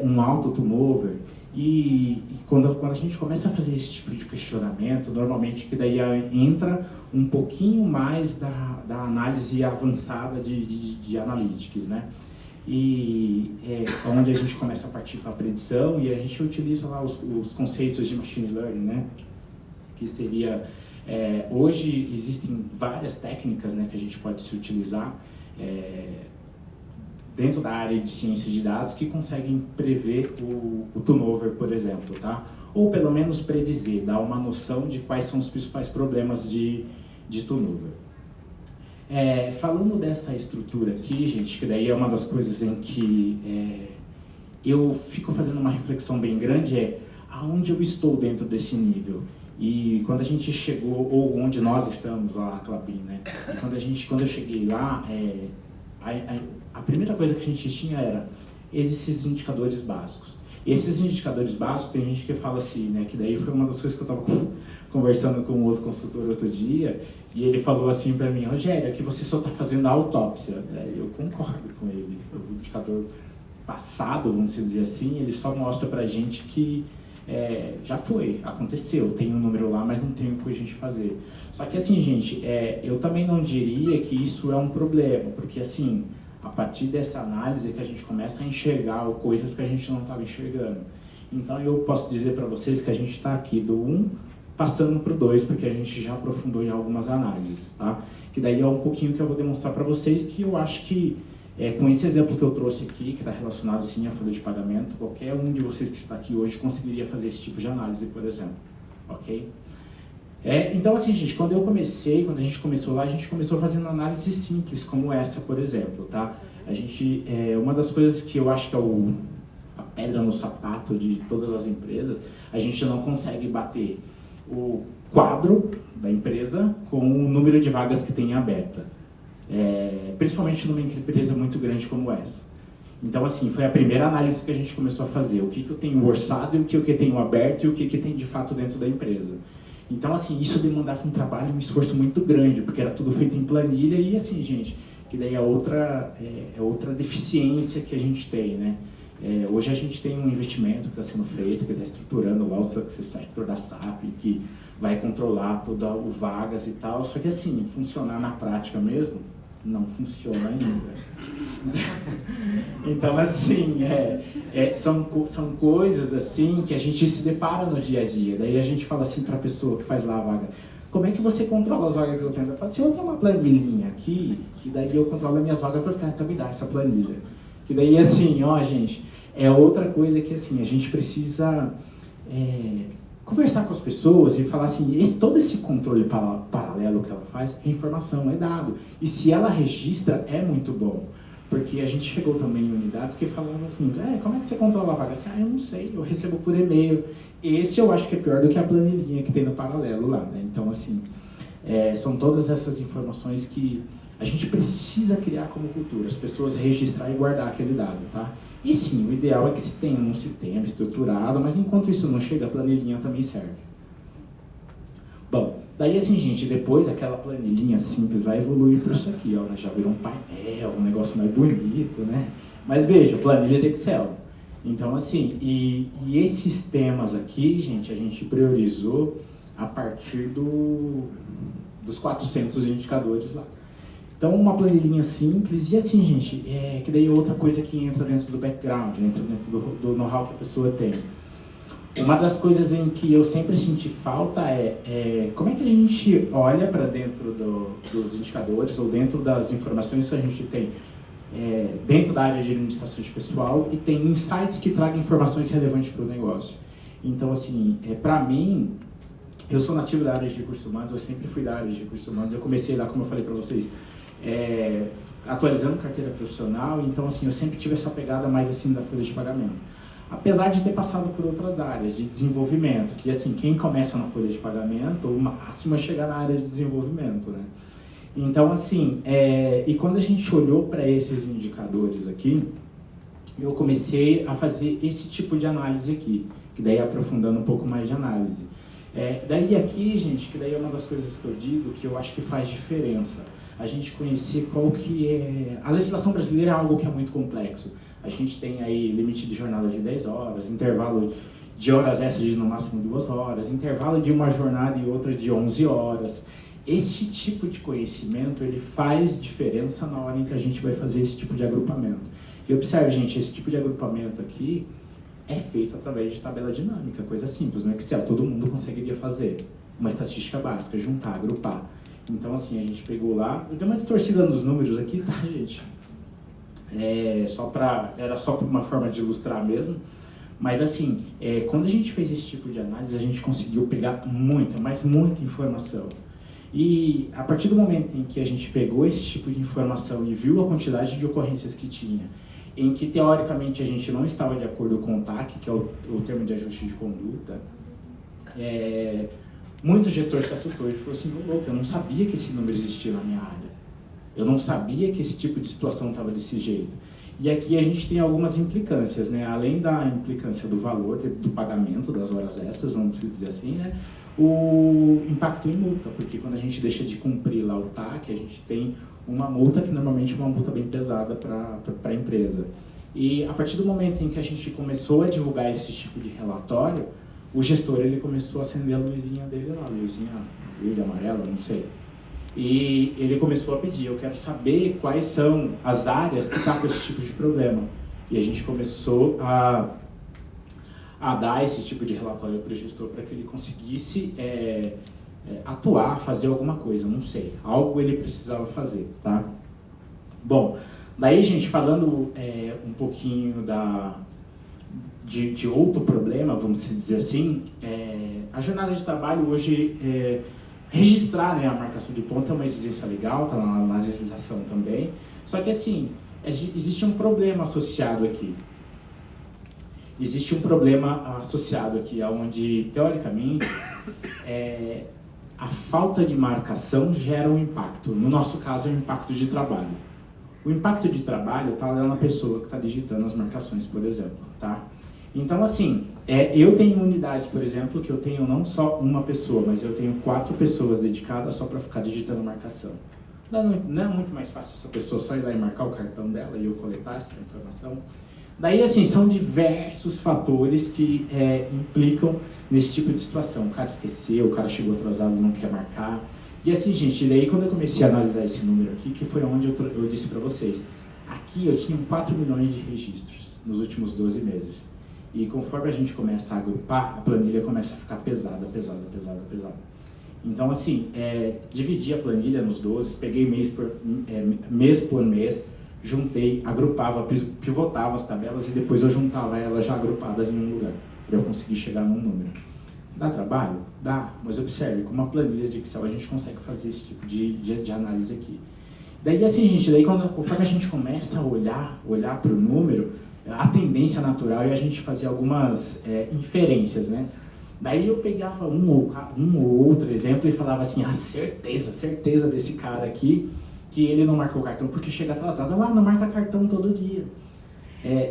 um alto turnover? E quando a gente começa a fazer esse tipo de questionamento, normalmente que daí entra um pouquinho mais da análise avançada de analytics, né? E onde a gente começa a partir para a predição e a gente utiliza lá os conceitos de machine learning, né? Que seria... hoje existem várias técnicas, né, que a gente pode se utilizar dentro da área de ciência de dados que conseguem prever o turnover, por exemplo, tá? Ou pelo menos predizer, dar uma noção de quais são os principais problemas de turnover. Falando dessa estrutura aqui, gente, que daí é uma das coisas em que eu fico fazendo uma reflexão bem grande, aonde eu estou dentro desse nível. E quando a gente chegou, ou onde nós estamos lá na Klabin, né? E quando eu cheguei lá, a primeira coisa que a gente tinha era esses indicadores básicos. Esses indicadores básicos, tem gente que fala assim, né? Que daí foi uma das coisas que eu estava conversando com um outro consultor outro dia, e ele falou assim para mim, Rogério, que você só está fazendo a autópsia. Eu concordo com ele. O indicador passado, vamos dizer assim, ele só mostra para a gente que já foi, aconteceu, tem um número lá, mas não tem o que a gente fazer. Só que assim, gente, eu também não diria que isso é um problema, porque assim, a partir dessa análise que a gente começa a enxergar coisas que a gente não estava enxergando. Então eu posso dizer para vocês que a gente está aqui do 1 passando para o 2, porque a gente já aprofundou em algumas análises, tá? Que daí é um pouquinho que eu vou demonstrar para vocês, que eu acho que com esse exemplo que eu trouxe aqui, que está relacionado sim à folha de pagamento, qualquer um de vocês que está aqui hoje conseguiria fazer esse tipo de análise, por exemplo, ok? Então assim, gente, quando a gente começou lá, a gente começou fazendo análises simples, como essa, por exemplo, tá? Uma das coisas que eu acho que é a pedra no sapato de todas as empresas, a gente não consegue bater o quadro da empresa com o número de vagas que tem aberta. Principalmente numa empresa muito grande como essa. Então, assim, foi a primeira análise que a gente começou a fazer. O que eu tenho orçado e o que eu tenho aberto e o que tem de fato dentro da empresa. Então, assim, isso demandava um trabalho e um esforço muito grande, porque era tudo feito em planilha e, assim, gente, que daí é outra deficiência que a gente tem, né? Hoje a gente tem um investimento que está sendo feito, que está estruturando lá o Success Factor da SAP, que vai controlar todo o vagas e tal, só que, assim, funcionar na prática mesmo, não funciona ainda. Então, assim, são coisas assim que a gente se depara no dia a dia. Daí a gente fala assim para a pessoa que faz lá a vaga, como é que você controla as vagas que eu tenho? Eu falo assim, eu tenho uma planilhinha aqui, que daí eu controlo as minhas vagas para ficar, então me dá essa planilha. Que daí, assim, ó, gente, é outra coisa que, assim, a gente precisa conversar com as pessoas e falar assim, todo esse controle paralelo que ela faz é informação, é dado. E se ela registra, é muito bom. Porque a gente chegou também em unidades que falavam assim, como é que você controla a vaga? Assim, eu não sei, eu recebo por e-mail. Esse eu acho que é pior do que a planilhinha que tem no paralelo lá, né? Então, assim, são todas essas informações que a gente precisa criar como cultura, as pessoas registrar e guardar aquele dado, tá? E sim, o ideal é que se tenha um sistema estruturado, mas enquanto isso não chega, a planilhinha também serve. Bom, daí assim, gente, depois aquela planilhinha simples vai evoluir para isso aqui, ó, já virou um painel, um negócio mais bonito, né? Mas veja, planilha de Excel. Então, assim, e esses temas aqui, gente, a gente priorizou a partir dos 400 indicadores lá. Então, uma planilhinha simples, e assim, gente, que daí é outra coisa que entra dentro do background, entra dentro do know-how que a pessoa tem. Uma das coisas em que eu sempre senti falta é como é que a gente olha para dentro dos indicadores ou dentro das informações que a gente tem dentro da área de administração de pessoal e tem insights que tragam informações relevantes para o negócio. Então, assim, para mim, eu sou nativo da área de recursos humanos, eu sempre fui da área de recursos humanos, eu comecei lá, como eu falei para vocês, atualizando carteira profissional, então, assim, eu sempre tive essa pegada mais assim da folha de pagamento. Apesar de ter passado por outras áreas de desenvolvimento, que, assim, quem começa na folha de pagamento, o máximo é chegar na área de desenvolvimento, né? Então, assim, e quando a gente olhou para esses indicadores aqui, eu comecei a fazer esse tipo de análise aqui, que daí aprofundando um pouco mais de análise. Daí aqui, gente, que daí é uma das coisas que eu digo que eu acho que faz diferença. A gente conhecer qual que é... A legislação brasileira é algo que é muito complexo. A gente tem aí limite de jornada de 10 horas, intervalo de horas extras de no máximo 2 horas, intervalo de uma jornada e outra de 11 horas. Esse tipo de conhecimento, ele faz diferença na hora em que a gente vai fazer esse tipo de agrupamento. E observe, gente, esse tipo de agrupamento aqui é feito através de tabela dinâmica, coisa simples, no Excel, todo mundo conseguiria fazer. Uma estatística básica, juntar, agrupar. Então, assim, a gente pegou lá, eu dei uma distorcida nos números aqui, tá, gente? Era só por uma forma de ilustrar mesmo. Mas, assim, quando a gente fez esse tipo de análise, a gente conseguiu pegar muita, mas muita informação. E a partir do momento em que a gente pegou esse tipo de informação e viu a quantidade de ocorrências que tinha, em que teoricamente a gente não estava de acordo com o TAC, que é o termo de ajuste de conduta, muitos gestores se assustou e falou assim, louco, eu não sabia que esse número existia na minha área. Eu não sabia que esse tipo de situação estava desse jeito. E aqui a gente tem algumas implicâncias, né? Além da implicância do valor do pagamento das horas extras, vamos dizer assim, né? O impacto em multa, porque quando a gente deixa de cumprir lá o TAC, a gente tem uma multa que normalmente é uma multa bem pesada para a empresa. E a partir do momento em que a gente começou a divulgar esse tipo de relatório, o gestor ele começou a acender a luzinha dele lá, luzinha verde, amarela, não sei. E ele começou a pedir, eu quero saber quais são as áreas que estão com esse tipo de problema. E a gente começou a dar esse tipo de relatório para o gestor para que ele conseguisse atuar, fazer alguma coisa, não sei. Algo ele precisava fazer, tá? Bom, daí, gente, falando um pouquinho de outro problema, vamos dizer assim, a jornada de trabalho hoje, registrar, né, a marcação de ponto é uma exigência legal, está na legislação também, só que assim, existe um problema associado aqui. Existe um problema associado aqui, onde, teoricamente, a falta de marcação gera um impacto. No nosso caso, é um impacto de trabalho. O impacto de trabalho está lá na pessoa que está digitando as marcações, por exemplo, tá? Então, assim, eu tenho unidade, por exemplo, que eu tenho não só uma pessoa, mas eu tenho 4 pessoas dedicadas só para ficar digitando marcação. Não é muito mais fácil essa pessoa só ir lá e marcar o cartão dela e eu coletar essa informação? Daí, assim, são diversos fatores que implicam nesse tipo de situação. O cara esqueceu, o cara chegou atrasado e não quer marcar. E assim, gente, daí quando eu comecei a analisar esse número aqui, que foi onde eu disse para vocês, aqui eu tinha 4 milhões de registros nos últimos 12 meses. E conforme a gente começa a agrupar, a planilha começa a ficar pesada. Então, assim, dividi a planilha nos 12, peguei mês por mês, juntei, agrupava, pivotava as tabelas e depois eu juntava elas já agrupadas em um lugar, para eu conseguir chegar num número. Dá trabalho? Dá, mas observe, com uma planilha de Excel a gente consegue fazer esse tipo de análise aqui. Daí, assim, gente, conforme a gente começa a olhar para o número, a tendência natural é a gente fazer algumas inferências, né? Daí eu pegava um ou outro exemplo e falava assim, certeza desse cara aqui, que ele não marcou o cartão porque chega atrasado. Não marca cartão todo dia.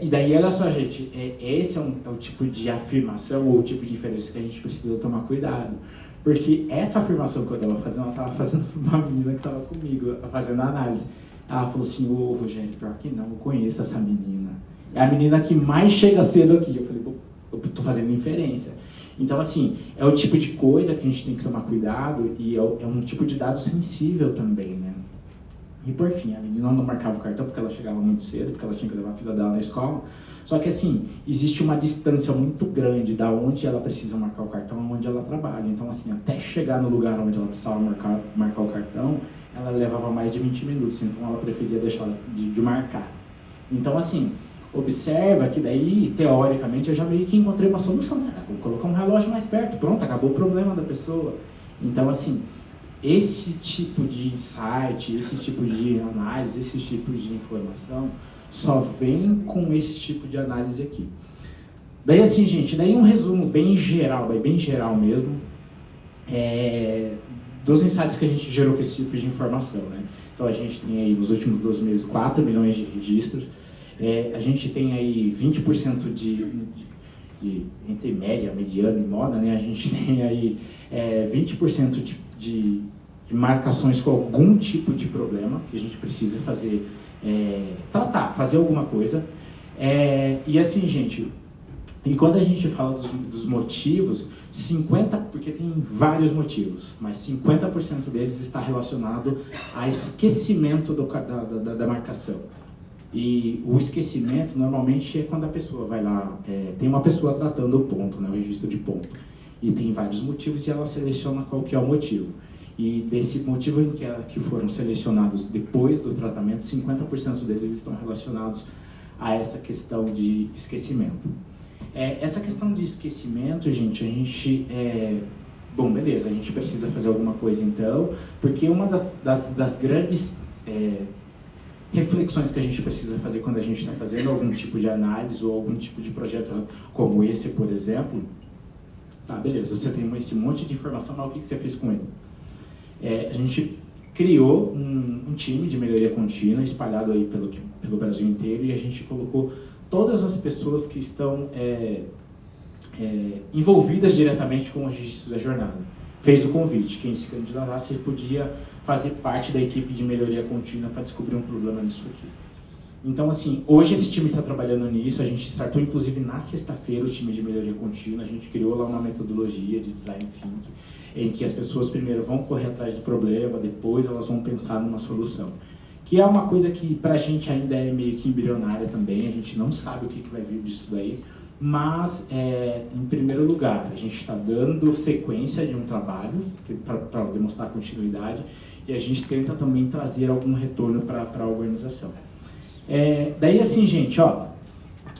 E daí, olha só, gente, esse é o tipo de afirmação ou o tipo de inferência que a gente precisa tomar cuidado. Porque essa afirmação que eu estava fazendo para uma menina que estava comigo, fazendo a análise. Ela falou assim, Rogério, pior que não, eu conheço essa menina. É a menina que mais chega cedo aqui. Eu falei, pô, eu tô fazendo inferência. Então, assim, é o tipo de coisa que a gente tem que tomar cuidado e é um tipo de dado sensível também, né? E por fim, a menina não marcava o cartão porque ela chegava muito cedo, porque ela tinha que levar a filha dela na escola. Só que, assim, existe uma distância muito grande da onde ela precisa marcar o cartão e onde ela trabalha. Então, assim, até chegar no lugar onde ela precisava marcar o cartão, ela levava mais de 20 minutos. Então, ela preferia deixar de marcar. Então, assim, observa que daí, teoricamente, eu já meio que encontrei uma solução. Né? Vou colocar um relógio mais perto, pronto, acabou o problema da pessoa. Então, assim, esse tipo de insight, esse tipo de análise, esse tipo de informação só vem com esse tipo de análise aqui. Daí, assim, gente, daí um resumo bem geral mesmo, dos insights que a gente gerou com esse tipo de informação, né? Então, a gente tem aí, nos últimos 12 meses, 4 milhões de registros. A gente tem aí 20% de entre média, mediana e moda, né? A gente tem aí 20% de marcações com algum tipo de problema que a gente precisa fazer, tratar, fazer alguma coisa. E assim, gente, e quando a gente fala dos motivos, porque tem vários motivos, mas 50% deles está relacionado a esquecimento da marcação. E o esquecimento, normalmente, é quando a pessoa vai lá, tem uma pessoa tratando o ponto, né, o registro de ponto, e tem vários motivos e ela seleciona qual que é o motivo. E desse motivo que foram selecionados depois do tratamento, 50% deles estão relacionados a essa questão de esquecimento. Essa questão de esquecimento, gente, bom, beleza, a gente precisa fazer alguma coisa então, porque uma das grandes reflexões que a gente precisa fazer quando a gente está fazendo algum tipo de análise ou algum tipo de projeto como esse, por exemplo, tá, beleza, você tem esse monte de informação, mas o que você fez com ele? A gente criou um time de melhoria contínua espalhado aí pelo Brasil inteiro e a gente colocou todas as pessoas que estão envolvidas diretamente com o registro da jornada. Fez o convite, quem se candidatasse podia fazer parte da equipe de melhoria contínua para descobrir um problema nisso aqui. Então, assim, hoje esse time está trabalhando nisso, a gente startou inclusive na sexta-feira o time de melhoria contínua, a gente criou lá uma metodologia de design thinking, em que as pessoas primeiro vão correr atrás do problema, depois elas vão pensar numa solução. Que é uma coisa que pra gente ainda é meio que embrionária também, a gente não sabe o que vai vir disso daí, mas, em primeiro lugar, a gente está dando sequência de um trabalho para demonstrar continuidade e a gente tenta também trazer algum retorno para a organização. Daí, assim, gente, ó,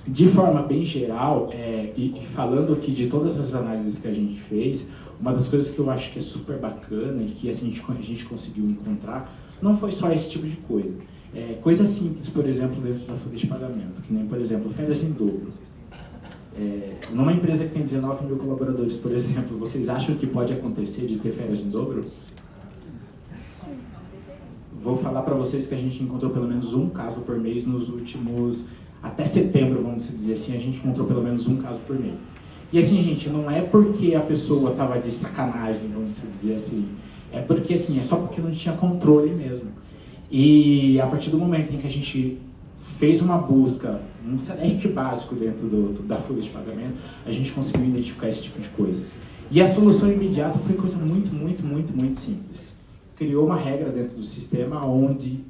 de forma bem geral, e falando aqui de todas as análises que a gente fez, uma das coisas que eu acho que é super bacana e que assim, a gente conseguiu encontrar, não foi só esse tipo de coisa. Coisas simples, por exemplo, dentro da folha de pagamento, que nem, por exemplo, férias em dobro. Numa empresa que tem 19 mil colaboradores, por exemplo, vocês acham que pode acontecer de ter férias em dobro? Vou falar para vocês que a gente encontrou pelo menos um caso por mês nos últimos... Até setembro, vamos dizer assim, a gente encontrou pelo menos um caso por mês. E assim, gente, não é porque a pessoa estava de sacanagem, vamos dizer assim, é porque, assim, é só porque não tinha controle mesmo. E a partir do momento em que a gente fez uma busca, um select básico dentro da folha de pagamento, a gente conseguiu identificar esse tipo de coisa. E a solução imediata foi coisa muito simples. Criou uma regra dentro do sistema onde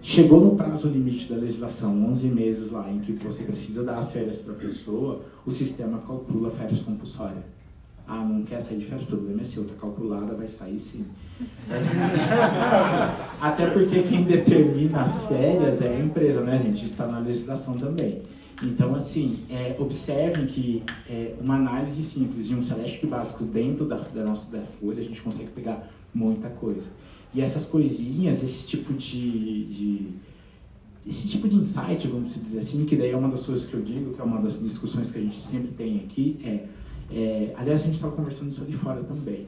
chegou no prazo limite da legislação, 11 meses lá, em que você precisa dar as férias para a pessoa, o sistema calcula férias compulsórias. Ah, não quer sair de férias? O problema é seu, está calculada, vai sair sim. Até porque quem determina as férias é a empresa, né, gente? Isso está na legislação também. Então, assim, observem que uma análise simples e um select básico dentro da folha, a gente consegue pegar muita coisa. E essas coisinhas, esse tipo de insight, vamos dizer assim, que daí é uma das coisas que eu digo, que é uma das discussões que a gente sempre tem aqui, aliás, a gente estava conversando isso ali fora também.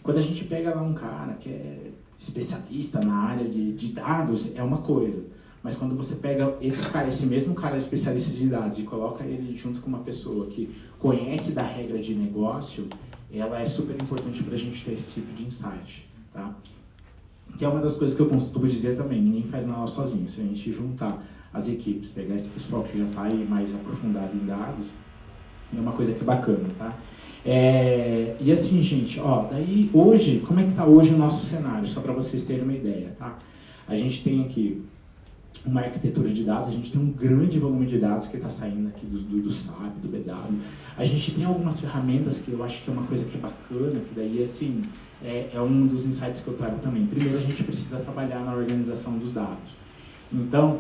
Quando a gente pega lá um cara que é especialista na área de dados, é uma coisa. Mas quando você pega esse mesmo cara especialista de dados e coloca ele junto com uma pessoa que conhece da regra de negócio, ela é super importante para a gente ter esse tipo de insight, tá? Que é uma das coisas que eu costumo dizer também, ninguém faz nada sozinho. Se a gente juntar as equipes, pegar esse pessoal que já está aí mais aprofundado em dados, é uma coisa que é bacana, tá? E assim, gente, daí hoje, como é que está hoje o nosso cenário? Só para vocês terem uma ideia, tá? A gente tem aqui uma arquitetura de dados, a gente tem um grande volume de dados que está saindo aqui do SAP, do BW. A gente tem algumas ferramentas que eu acho que é uma coisa que é bacana, que daí, assim, é um dos insights que eu trago também. Primeiro, a gente precisa trabalhar na organização dos dados. Então,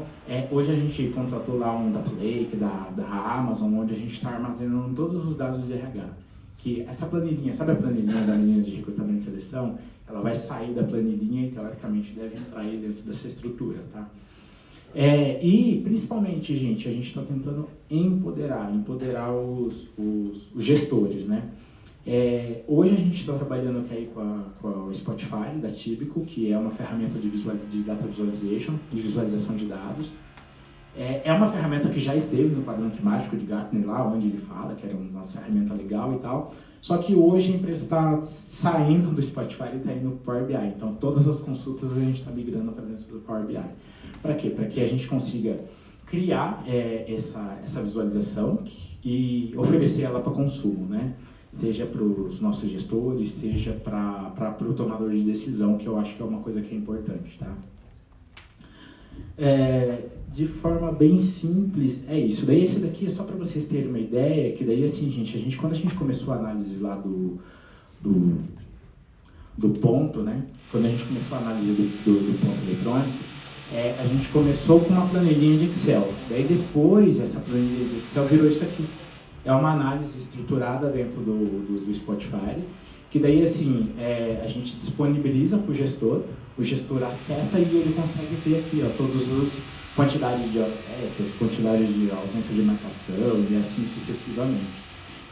hoje a gente contratou lá um Data Lake da Amazon, onde a gente está armazenando todos os dados de RH. Que essa planilhinha, sabe a planilhinha da linha de recrutamento e seleção? Ela vai sair da planilhinha e, teoricamente, deve entrar aí dentro dessa estrutura, tá? E, principalmente, gente, a gente está tentando empoderar os gestores, né? Hoje a gente está trabalhando aqui com a Spotify, da Típico, que é uma ferramenta de data visualization, de visualização de dados. É uma ferramenta que já esteve no quadrante temático de Gartner lá, onde ele fala que era uma ferramenta legal e tal. Só que hoje a empresa está saindo do Spotify e está indo para o Power BI. Então, todas as consultas a gente está migrando para dentro do Power BI. Para quê? Para que a gente consiga criar essa visualização e oferecer ela para consumo, né? Seja para os nossos gestores, seja para o tomador de decisão, que eu acho que é uma coisa que é importante, tá? De forma bem simples, é isso. Daí esse daqui é só para vocês terem uma ideia, que daí assim, gente, quando a gente começou a análise lá do ponto, né? Quando a gente começou a análise do ponto eletrônico, a gente começou com uma planilhinha de Excel. Daí depois, essa planilha de Excel virou isso aqui. É uma análise estruturada dentro do Spotify, que daí assim, a gente disponibiliza para o gestor acessa e ele consegue ver aqui, todas as quantidades de horas, quantidades de ausência de marcação e assim sucessivamente.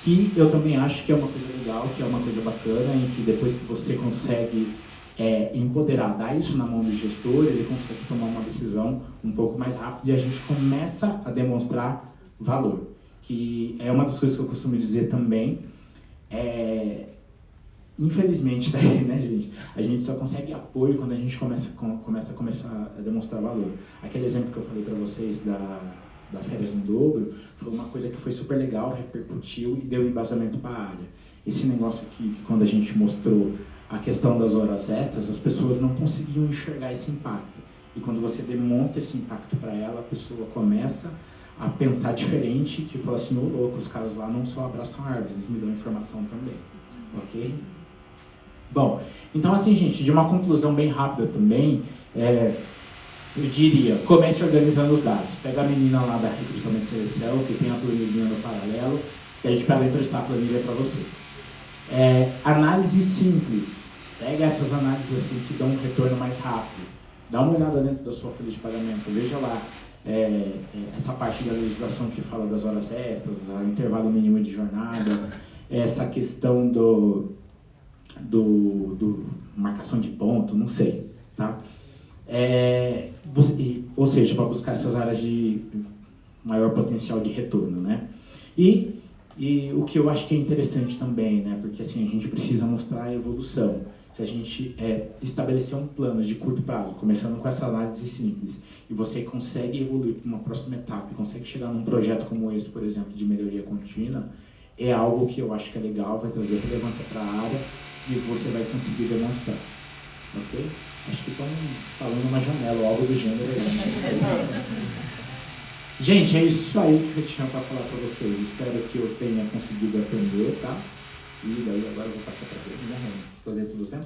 Que eu também acho que é uma coisa legal, que é uma coisa bacana, em que depois que você consegue empoderar, dar isso na mão do gestor, ele consegue tomar uma decisão um pouco mais rápida e a gente começa a demonstrar valor. Que é uma das coisas que eu costumo dizer também, infelizmente, daí, né, gente, a gente só consegue apoio quando a gente começa a demonstrar valor. Aquele exemplo que eu falei para vocês da férias em dobro foi uma coisa que foi super legal, repercutiu e deu embasamento para a área. Esse negócio aqui, que quando a gente mostrou a questão das horas extras, as pessoas não conseguiam enxergar esse impacto. E quando você demonstra esse impacto para ela, a pessoa começa a pensar diferente, que fala assim, ô louco, os caras lá não só abraçam a árvore, eles me dão informação também, ok? Bom, então assim, gente, de uma conclusão bem rápida também, eu diria, comece organizando os dados. Pega a menina lá da recrutamento e seleção, que tem a planilha no paralelo, e a gente vai emprestar a planilha para você. Análise simples, pega essas análises assim que dão um retorno mais rápido. Dá uma olhada dentro da sua folha de pagamento, veja lá, essa parte da legislação que fala das horas extras, o intervalo mínimo de jornada, essa questão do marcação de ponto, não sei, tá? Ou seja, para buscar essas áreas de maior potencial de retorno, né? E o que eu acho que é interessante também, né? Porque assim, a gente precisa mostrar a evolução. Se a gente estabelecer um plano de curto prazo, começando com essa análise simples, e você consegue evoluir para uma próxima etapa, e consegue chegar num projeto como esse, por exemplo, de melhoria contínua, é algo que eu acho que é legal, vai trazer relevância para a área e você vai conseguir demonstrar. Ok? Acho que estão instalando uma janela ou algo do gênero aí. Gente, é isso aí que eu tinha para falar para vocês. Espero que eu tenha conseguido aprender, tá? E daí agora eu vou passar para a minha Roma. Estou dentro do tempo?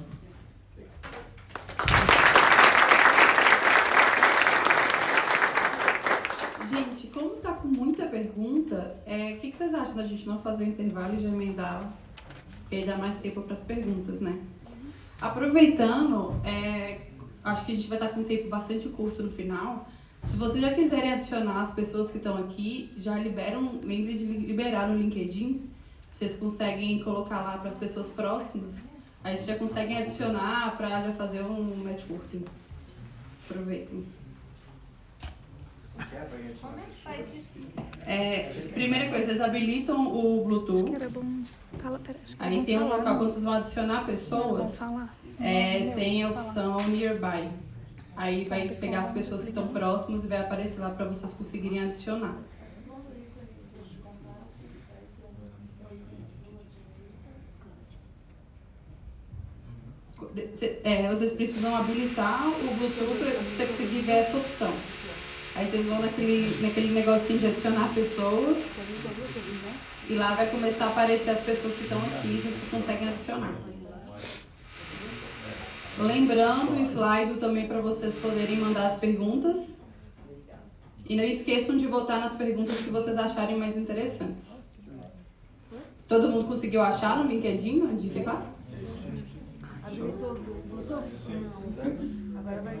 Gente, como tá com muita pergunta, o que vocês acham da gente não fazer o intervalo e já emendar? Porque aí dá mais tempo para as perguntas, né? Aproveitando, acho que a gente vai estar com um tempo bastante curto no final. Se vocês já quiserem adicionar as pessoas que estão aqui, já lembrem de liberar no LinkedIn. Vocês conseguem colocar lá para as pessoas próximas. Aí vocês já conseguem adicionar para já fazer um networking. Aproveitem. Como é que faz isso? Primeira coisa, vocês habilitam o Bluetooth. Acho que era bom. Fala, pera, acho que Aí tem um local, quando vocês vão adicionar pessoas, falar. tem a opção Nearby. Aí vai pegar as pessoas que estão próximas e vai aparecer lá para vocês conseguirem adicionar. Vocês precisam habilitar o Bluetooth para você conseguir ver essa opção. Aí vocês vão naquele negocinho de adicionar pessoas e lá vai começar a aparecer as pessoas que estão aqui e vocês conseguem adicionar. Lembrando o slide também para vocês poderem mandar as perguntas. E não esqueçam de votar nas perguntas que vocês acharem mais interessantes. Todo mundo conseguiu achar no LinkedIn a dica fácil? Agora vai.